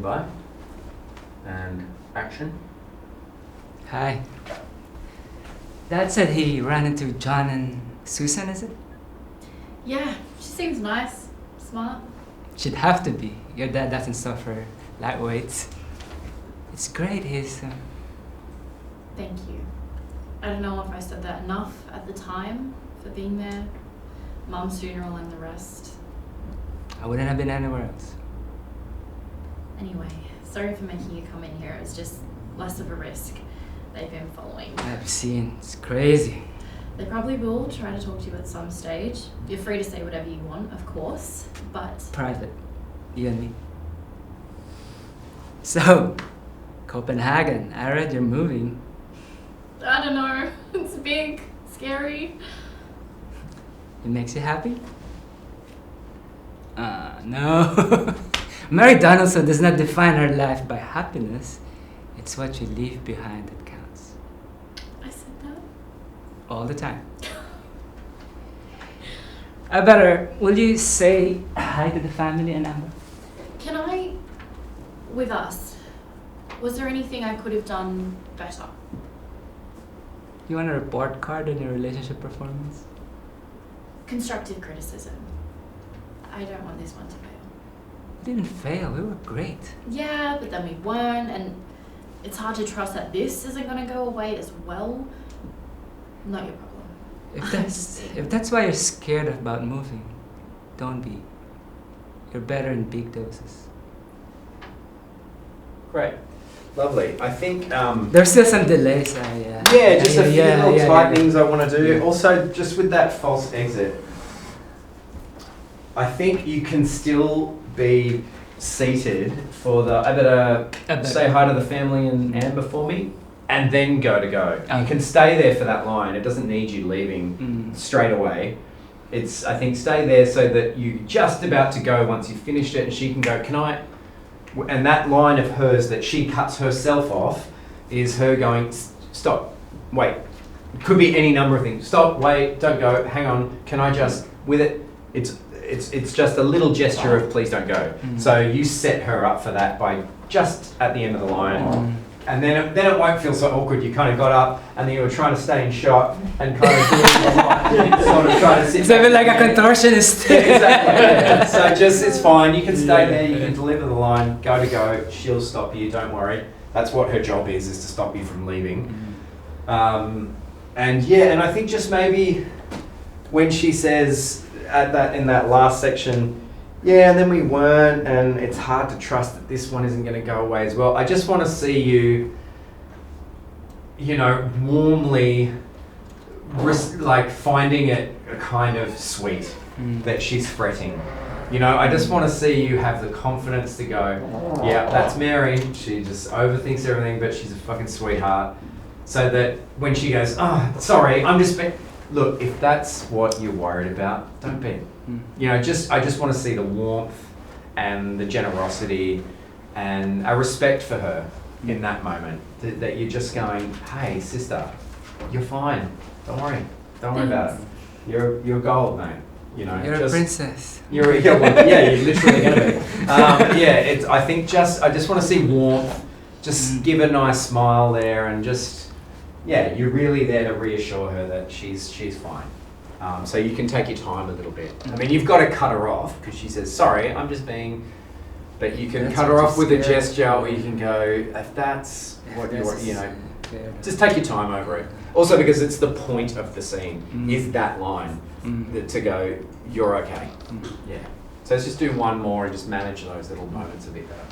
standing by. And action. Hi. Dad said he ran into John and Susan, is it? Yeah, she seems nice, smart. She'd have to be. Your dad doesn't suffer lightweights. It's great he's... Thank you. I don't know if I said that enough at the time for being there. Mum's funeral and the rest. I wouldn't have been anywhere else. Anyway, sorry for making you come in here. It was just less of a risk. They've been following. I've seen. It's crazy. They probably will try to talk to you at some stage. You're free to say whatever you want, of course, but... Private. You and me. So, Copenhagen. I read you're moving. I don't know. It's big, scary. It makes you happy? No. Mary Donaldson does not define her life by happiness. It's what you leave behind that counts. I said that? All the time. Will you say hi to the family and Amber? Can I, with us, was there anything I could have done better? You want a report card on your relationship performance? Constructive criticism. I don't want this one to fail. We didn't fail, we were great. Yeah, but then we weren't, and it's hard to trust that this isn't going to go away as well. Not your problem. If that's why you're scared about moving, don't be. You're better in big doses. Great. Lovely. I think... There's still some delays. just a few little tightenings I want to do. Yeah. Also, just with that false exit, I think you can still be seated for the... I better say hi to the family and Amber for me, and then go. Okay. You can stay there for that line. It doesn't need you leaving straight away. It's, I think, stay there so that you're just about to go once you've finished it, and she can go, can I... And that line of hers that she cuts herself off is her going, stop, wait. It could be any number of things. Stop, wait, don't go, hang on, can I just, with it, it's just a little gesture of please don't go. So you set her up for that by just at the end of the line. And then it won't feel so awkward. You kind of got up and then you were trying to stay in shot and kind of sort of trying to sit. It's a bit like a contortionist. Yeah, exactly. Yeah. So just, it's fine. You can stay there. You can deliver the line. Go. She'll stop you. Don't worry. That's what her job is to stop you from leaving. And I think just maybe when she says in that last section, yeah, and then we weren't, and it's hard to trust that this one isn't going to go away as well. I just want to see you, warmly, finding it kind of sweet that she's fretting. I just want to see you have the confidence to go, yeah, that's Mary. She just overthinks everything, but she's a fucking sweetheart. So that when she goes, oh, sorry, I'm just... Look, if that's what you're worried about, don't be. I just want to see the warmth and the generosity and a respect for her in that moment. That you're just going, hey, sister, you're fine. Don't worry about it. You're gold, mate. You're a princess. You're literally going to be. I just want to see warmth. Just give a nice smile there and just... Yeah, you're really there to reassure her that she's fine. So you can take your time a little bit. I mean, you've got to cut her off because she says, sorry, I'm just being... But you can cut her off with a gesture, or you can go, if that's what you're, just take your time over it. Also because it's the point of the scene, is that line, to go, you're okay. Yeah. So let's just do one more and just manage those little moments a bit better.